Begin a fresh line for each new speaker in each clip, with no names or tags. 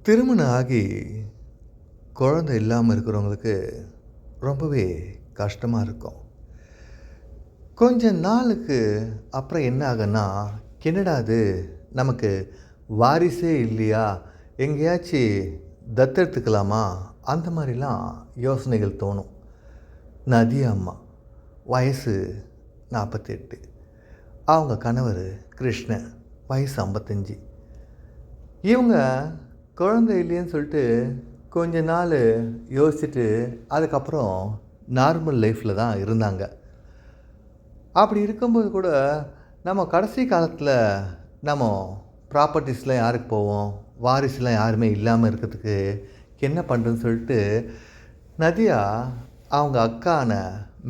திருமணம் ஆகி குழந்தை இல்லாமல் இருக்கிறவங்களுக்கு ரொம்பவே கஷ்டமாக இருக்கும். கொஞ்ச நாளுக்கு அப்புறம் என்ன ஆகுன்னா, என்னடா இது நமக்கு வாரிசே இல்லையா? எங்கேயாச்சும் தத்தெடுத்துக்கலாமா? அந்த மாதிரிலாம் யோசனைகள் தோணும். நதியா அம்மா வயசு 48. அவங்க கணவர் கிருஷ்ணன் வயசு 55. இவங்க குழந்தை இல்லைன்னு சொல்லிட்டு கொஞ்ச நாள் யோசிச்சுட்டு அதுக்கப்புறம் நார்மல் லைஃப்பில் தான் இருந்தாங்க. அப்படி இருக்கும்போது கூட நம்ம கடைசி காலத்தில் நம்ம ப்ராப்பர்ட்டிஸ்லாம் யாருக்கு போவோம், வாரிசுலாம் யாருமே இல்லாமல் இருக்கிறதுக்கு என்ன பண்ணுறதுன்னு சொல்லிட்டு நதியா அவங்க அக்கான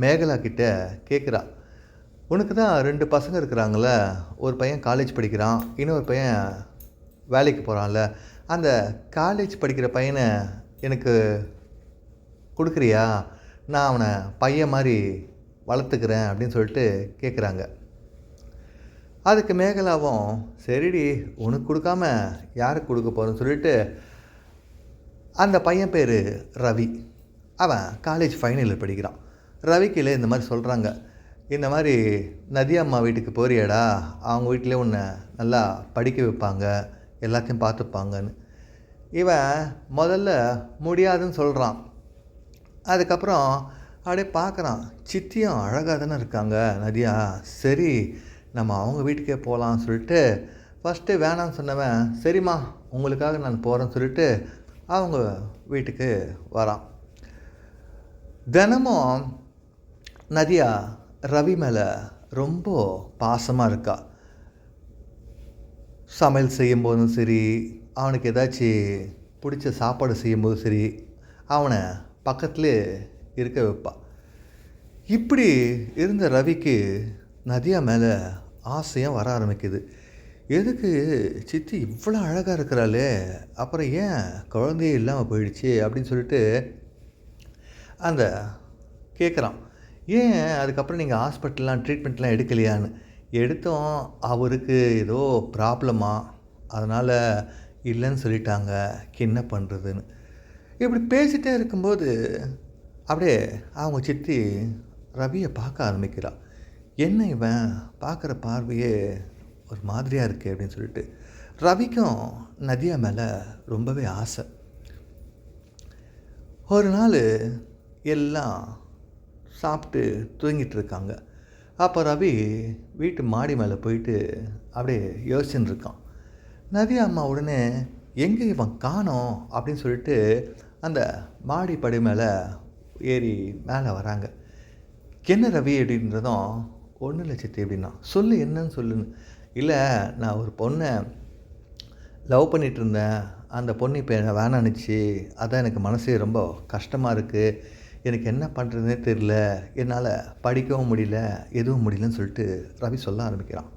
மேகலா கிட்ட கேட்குறா. உனக்கு தான் 2 பசங்க இருக்கிறாங்கள, ஒரு பையன் காலேஜ் படிக்கிறான், இன்னொரு பையன் வேலைக்கு போகிறான்ல, அந்த காலேஜ் படிக்கிற பையனை எனக்கு கொடுக்குறியா? நான் அவனை பையன் மாதிரி வளர்த்துக்கிறேன் அப்படின்னு சொல்லிட்டு கேட்குறாங்க. அதுக்கு மேகலாவும் சரிடி உனக்கு கொடுக்காம யாருக்கு கொடுக்க போகிறேன்னு சொல்லிட்டு அந்த பையன் பேர் ரவி. அவன் காலேஜ் ஃபைனல் இயர் படிக்கிறான். ரவிக்கில் இந்த மாதிரி சொல்கிறாங்க, இந்த மாதிரி நதியா அம்மா வீட்டுக்கு போறியாடா, அவங்க வீட்டிலே உன்னை நல்லா படிக்க வைப்பாங்க, எல்லாத்தையும் பார்த்துப்பாங்கன்னு. இவன் முதல்ல முடியாதுன்னு சொல்கிறான். அதுக்கப்புறம் அப்படியே பார்க்குறான், சித்தியும் அழகாக தானே இருக்காங்க நதியா, சரி நம்ம அவங்க வீட்டுக்கே போகலான்னு சொல்லிட்டு ஃபஸ்ட்டு வேணான்னு சொன்னவன் சரிம்மா உங்களுக்காக நான் போகிறேன்னு சொல்லிட்டு அவங்க வீட்டுக்கு வரான். தினமும் நதியா ரவி மேலே ரொம்ப பாசமாக இருக்கா. சமையல் செய்யும்போதும் சரி, அவனுக்கு ஏதாச்சும் பிடிச்ச சாப்பாடு செய்யும்போதும் சரி, அவனை பக்கத்துலேயே இருக்க வைப்பாள். இப்படி இருந்த ரவிக்கு நதியா மேலே ஆசையாக வர ஆரம்பிக்குது. எதுக்கு சித்தி இவ்வளோ அழகாக இருக்கிறாளே, அப்புறம் ஏன் குழந்தையே இல்லாமல் போயிடுச்சு அப்படின்னு சொல்லிட்டு அந்த கேட்குறான். ஏன் அதுக்கப்புறம் நீங்கள் ஹாஸ்பிட்டல்லாம் ட்ரீட்மெண்ட்லாம் எடுக்கலையான்னு. எடுத்தோம், அவருக்கு ஏதோ ப்ராப்ளமா, அதனால் இல்லைன்னு சொல்லிட்டாங்க, என்ன பண்ணுறதுன்னு. இப்படி பேசிகிட்டே இருக்கும்போது அப்படியே அவங்க சித்தி ரவியை பார்க்க ஆரம்பிக்கிறாள். என்ன இவன் பார்க்குற பார்வையே ஒரு மாதிரியாக இருக்குது அப்படின்னு சொல்லிட்டு. ரவிக்கும் நதியா மேலே ரொம்பவே ஆசை. ஒரு நாள் எல்லாம் சாப்பிட்டு தூங்கிட்டு இருக்காங்க. அப்போ ரவி வீட்டு மாடி மேலே போயிட்டு அப்படியே யோசிச்சுன்னு இருக்கான். நதியா அம்மா உடனே எங்கே இவன் காணோம் அப்படின்னு சொல்லிட்டு அந்த மாடி படி மேலே ஏறி மேலே வராங்க. என்ன ரவி அப்படின்றதும் ஒன்றும் இல்லை சித்தி அப்படின்னா. சொல்லு என்னன்னு சொல்லுன்னு. இல்லை நான் ஒரு பொண்ணை லவ் பண்ணிகிட்டு இருந்தேன், அந்த பொண்ணு இப்போ என்னை வேணான்னுச்சு, அதான் எனக்கு மனசே ரொம்ப கஷ்டமாக இருக்குது, எனக்கு என்ன பண்ணுறதுனே தெரில, என்னால் படிக்கவும் முடியல எதுவும் முடியலன்னு சொல்லிட்டு ரவி சொல்ல ஆரம்பிக்கிறான்.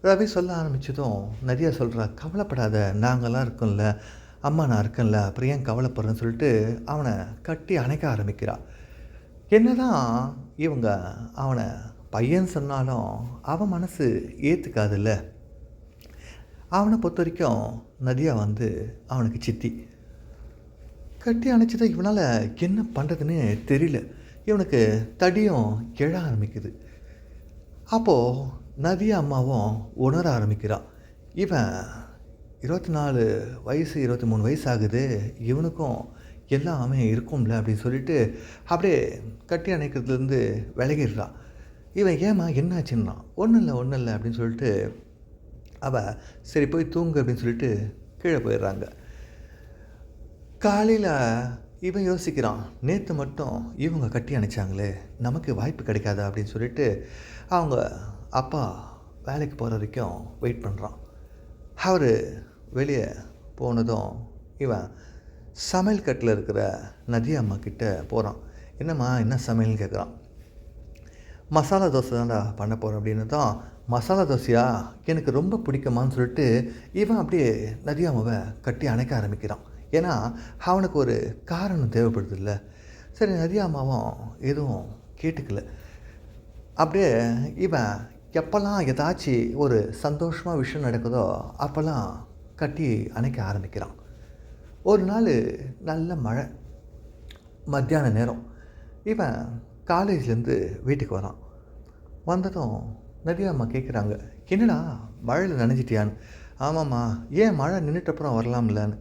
ரவி சொல்ல ஆரம்பித்ததும் நதியா சொல்கிறா, கவலைப்படாத நாங்கள்லாம் இருக்கோம்ல, அம்மா நான் இருக்கேன்ல, அப்புறம் ஏன் கவலைப்படுறேன்னு சொல்லிட்டு அவனை கட்டி அணைக்க ஆரம்பிக்கிறாள். என்ன தான் இவங்க அவனை பையன் சொன்னாலும் அவன் மனசு ஏற்றுக்காதுல்ல. அவனை பொறுத்த வரைக்கும் நதியா அவனுக்கு சித்தி. கட்டி அணைச்சதை இவனால் என்ன பண்ணுறதுன்னு தெரியல. இவனுக்கு தடியும் எழ ஆரம்பிக்குது. அப்போது நதியா அம்மாவும் உணர ஆரம்பிக்கிறான், இவன் 24 வயசு 23 வயசு ஆகுது, இவனுக்கும் எல்லாமே இருக்கும்ல அப்படின்னு சொல்லிட்டு அப்படியே கட்டி அணைக்கிறதுலேருந்து விலகிடுறான். இவன் ஏம்மா என்னாச்சுன்னா, ஒன்றும் இல்லை அப்படின்னு சொல்லிட்டு அவள் சரி போய் தூங்கு அப்படின்னு சொல்லிட்டு கீழே போயிடுறாங்க. காலையில் இவன் யோசிக்கிறான், நேற்று மட்டும் இவங்க கட்டி அணைச்சாங்களே, நமக்கு வாய்ப்பு கிடைக்காதா அப்படின்னு சொல்லிட்டு அவங்க அப்பா வேலைக்கு போகிற வரைக்கும் வெயிட் பண்ணுறான். அவர் வெளியே போனதும் இவன் சமையல் கட்டில் இருக்கிற நதியா அம்மா கிட்டே போகிறான். என்னம்மா என்ன சமையல்னு கேட்குறான். மசாலா தோசை தான்டா பண்ண போகிறேன் அப்படின்னு தான். மசாலா தோசையா, எனக்கு ரொம்ப பிடிக்குமான்னு சொல்லிட்டு இவன் அப்படியே நதியா அம்மாவை கட்டி அணைக்க ஆரம்பிக்கிறான். ஏன்னா அவனுக்கு ஒரு காரணம் தேவைப்படுது இல்லை. சரி நதியா அம்மாவும் எதுவும் கேட்டுக்கல. அப்படியே இவன் எப்போல்லாம் ஏதாச்சும் ஒரு சந்தோஷமாக விஷயம் நடக்குதோ அப்போல்லாம் கட்டி அணைக்க ஆரம்பிக்கிறான். ஒரு நாள் நல்ல மழை, மத்தியான நேரம். இவன் காலேஜ்லேருந்து வீட்டுக்கு வரான். வந்ததும் நதியா அம்மா கேட்குறாங்க, என்னடா மழையில் நனைஞ்சிட்டியான்னு. ஆமாம்மா. ஏன் மழை நின்றுட்டப்புறம் வரலாம்லன்னு.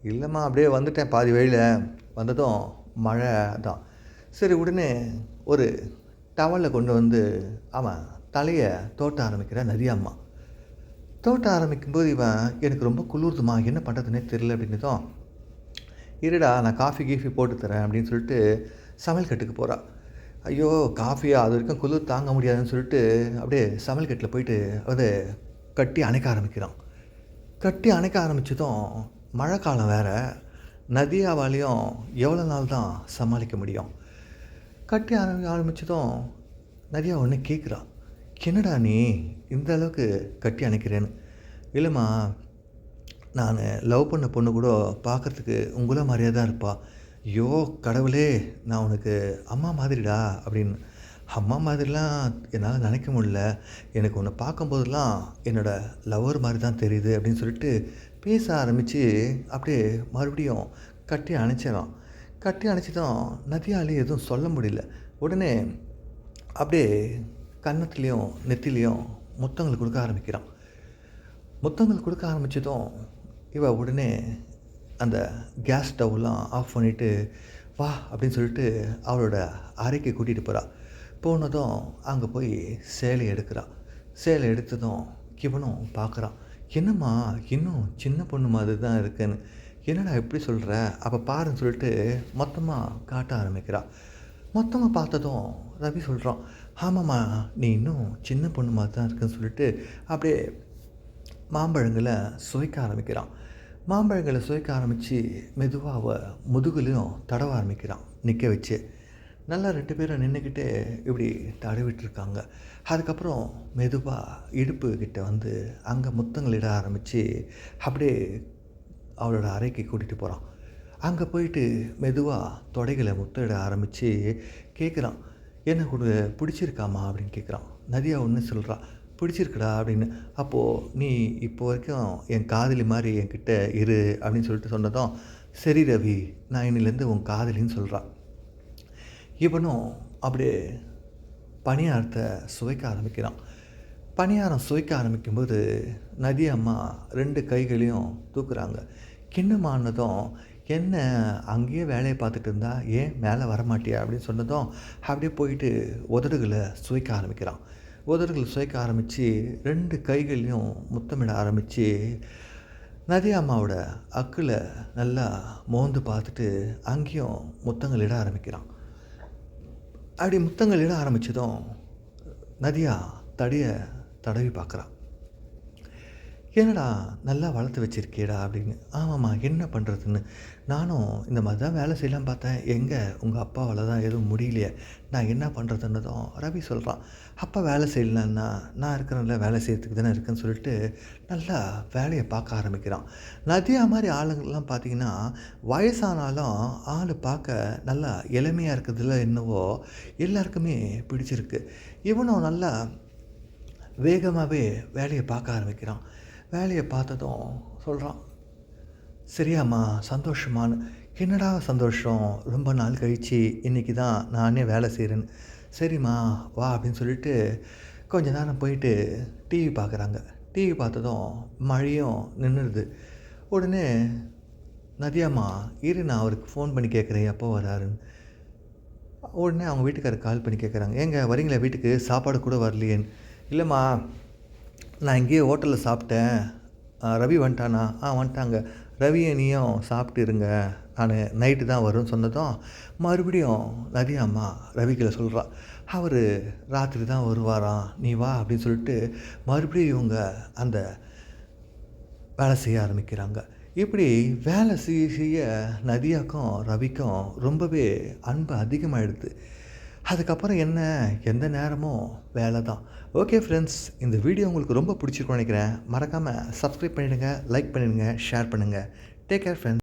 இல்லைம்மா, அப்படியே வந்துட்டேன் பாதி வழியில். வந்ததும் மழை தான். சரி, உடனே ஒரு டவலில் கொண்டு வந்து அவன் தலையை தோட்ட ஆரம்பிக்கிறான் நதியா அம்மா. தோட்ட ஆரம்பிக்கும்போது இவன், எனக்கு ரொம்ப குளிர்துமா, என்ன பண்ணுறதுனே தெரியல அப்படின்னதும், இருடா நான் காஃபி போட்டு தரேன் அப்படின்னு சொல்லிட்டு சமையல் கட்டுக்கு போகிறான். ஐயோ காஃபியா, அது வரைக்கும் குளிர் தாங்க முடியாதுன்னு சொல்லிட்டு அப்படியே சமையல் கட்டில் போயிட்டு அதை கட்டி அணைக்க ஆரம்பிக்கிறான். கட்டி அணைக்க ஆரம்பித்ததும் மழை காலம் வேறு, நதியாவாலையும் எவ்வளோ நாள் தான் சமாளிக்க முடியும். கட்டி ஆரம்பித்ததும் நதியா ஒன்று கேட்குறான், என்னடா நீ இந்த அளவுக்கு கட்டி அணைக்கிறேன்னு. இல்லைம்மா, நான் லவ் பண்ண பொண்ணு கூட பார்க்குறதுக்கு உங்களை மாதிரியே தான் இருப்பா. ஐயோ கடவுளே, நான் உனக்கு அம்மா மாதிரிடா அப்படின்னு. அம்மா மாதிரிலாம் என்னால் நினைக்க முடியல, எனக்கு உன்னை பார்க்கும்போதெல்லாம் என்னோடய லவ்வர் மாதிரி தான் தெரியுது அப்படின்னு சொல்லிட்டு பேச ஆரம்பித்து அப்படியே மறுபடியும் கட்டி அணைச்சிடறான். கட்டி அணைச்சதும் நதியாலே எதுவும் சொல்ல முடியல. உடனே அப்படியே கன்னத்துலேயும் நெத்திலையும் முத்தங்கள் கொடுக்க ஆரம்பிக்கிறான். முத்தங்கள் கொடுக்க ஆரம்பித்ததும் இவ உடனே அந்த கேஸ் ஸ்டவ்லாம் ஆஃப் பண்ணிவிட்டு வா அப்படின்னு சொல்லிட்டு அவளோட அறைக்கு கூட்டிகிட்டு போகிறா. போனதும் அங்கே போய் சேலை எடுக்கிறான். சேலை எடுத்ததும் இவனும் பார்க்குறான், என்னம்மா இன்னும் சின்ன பொண்ணு மாதிரி தான் இருக்குன்னு. என்னடா எப்படி சொல்கிற, அப்போ பாருன்னு சொல்லிட்டு மொத்தமாக காட்ட ஆரம்பிக்கிறா. மொத்தமாக பார்த்ததும் ரவி சொல்கிறான், ஆமாம்மா நீ இன்னும் சின்ன பொண்ணு மாதிரி தான் இருக்குன்னு சொல்லிட்டு அப்படியே மாம்பழங்களை சுவைக்க ஆரம்பிக்கிறான். மாம்பழங்களை சுவைக்க ஆரம்பித்து மெதுவாக அவள் முதுகுலையும் தடவ ஆரம்பிக்கிறான் நிற்க வச்சு. நல்லா 2 பேரும் நின்றுக்கிட்டே இப்படி தடவிட்டுருக்காங்க. அதுக்கப்புறம் மெதுவாக இடுப்பு கிட்ட வந்து அங்கே முத்தங்களிட ஆரம்பித்து அப்படியே அவளோட அறைக்கு கூட்டிகிட்டு போகிறான். அங்கே போயிட்டு மெதுவாக தொடைகளை முத்தமிட ஆரம்பித்து கேட்குறான், எனக்கு உனக்கு பிடிச்சிருக்காமா அப்படின்னு கேட்குறான். நதியா ஒன்று சொல்கிறா, பிடிச்சிருக்குடா அப்படின்னு. அப்போது நீ இப்போ வரைக்கும் என் காதலி மாதிரி என்கிட்ட இரு அப்படின்னு சொல்லிட்டு சொன்னதும், சரி ரவி, நான் இன்னிலேருந்து உன் காதலின்னு சொல்கிறான். இவனும் அப்படியே பணியாரத்தை சுவைக்க ஆரம்பிக்கிறான். பணியாரம் சுவைக்க ஆரம்பிக்கும்போது நதியா அம்மா 2 கைகளையும் தூக்குறாங்க. கிண்ணமானதும், என்ன அங்கேயே வேலையை பார்த்துட்டு இருந்தா, ஏன் மேலே வரமாட்டியா அப்படின்னு சொன்னதும் அப்படியே போயிட்டு உதடுகளை சுவைக்க ஆரம்பிக்கிறான். உதடுகள் சுவைக்க ஆரம்பித்து 2 கைகளையும் முத்தமிட ஆரம்பித்து நதியா அம்மாவோட அக்கில் நல்லா மோந்து பார்த்துட்டு அங்கேயும் முத்தங்கள் இட ஆரம்பிக்கிறான். அப்படி முத்தங்கள் இட ஆரம்பித்ததும் நதியா தடவி பார்க்குறான். என்னடா நல்லா வளர்த்து வச்சுருக்கேடா அப்படின்னு. ஆமாம்மா, என்ன பண்ணுறதுன்னு. நானும் இந்த மாதிரி தான் வேலை செய்யலாம் பார்த்தேன், எங்கே உங்கள் அப்பாவால் தான் எதுவும் முடியலையே, நான் என்ன பண்ணுறதுன்னதும் ரவி சொல்கிறான், அப்பா வேலை செய்யலன்னா நான் இருக்கிறேன்ல, வேலை செய்யறதுக்கு தானே இருக்குன்னு சொல்லிட்டு நல்லா வேலையை பார்க்க ஆரம்பிக்கிறான். நதியா மாதிரி ஆளுங்கள்லாம் பார்த்திங்கன்னா வயசானாலும் ஆள் பார்க்க நல்லா இளமையாக இருக்கிறதுல என்னவோ எல்லாருக்குமே பிடிச்சிருக்கு. இவனும் நல்லா வேகமாகவே வேலையை பார்க்க ஆரம்பிக்கிறான். வேலையை பார்த்ததும் சொல்கிறான், சரியாம்மா சந்தோஷமானு. என்னடா சந்தோஷம், ரொம்ப நாள் கழித்து இன்றைக்கி தான் நானே வேலை செய்கிறேன்னு. சரிம்மா வா அப்படின்னு சொல்லிட்டு கொஞ்ச நேரம் போயிட்டு டிவி பார்க்குறாங்க. டிவி பார்த்ததும் மழையும் நின்றுடுது. உடனே நதியாம்மா, இரு நான் அவருக்கு ஃபோன் பண்ணி கேட்குறேன் எப்போ வராருன்னு. உடனே அவங்க வீட்டுக்காரருக்கு கால் பண்ணி கேட்குறாங்க, ஏங்க வரீங்களா வீட்டுக்கு, சாப்பாடு கூட வரலையேன்னு. இல்லைம்மா, நான் இங்கேயே ஹோட்டலில் சாப்பிட்டேன். ரவி வந்துட்டானா? வந்துட்டாங்க. ரவியை நீயும் சாப்பிட்டு இருங்க, நான் நைட்டு தான் வரும்னு சொன்னதும் மறுபடியும் நதியா அம்மா ரவிகளை சொல்கிறா, அவர் ராத்திரி தான் வருவாராம், நீ வா அப்படின்னு சொல்லிட்டு மறுபடியும் இவங்க அந்த வேலை செய்ய ஆரம்பிக்கிறாங்க. இப்படி வேலை செய்ய நதியாக்கும் ரவிக்கும் ரொம்பவே அன்பு அதிகமாகிடுது. அதுக்கப்புறம் என்ன, எந்த நேரமும் வேலை தான். ஓகே ஃப்ரெண்ட்ஸ், இந்த வீடியோ உங்களுக்கு ரொம்ப பிடிச்சிருக்கும்னு நினைக்கிறேன். மறக்காமல் சப்ஸ்கிரைப் பண்ணிவிடுங்க, லைக் பண்ணிவிடுங்க, ஷேர் பண்ணுங்கள். Take care friends.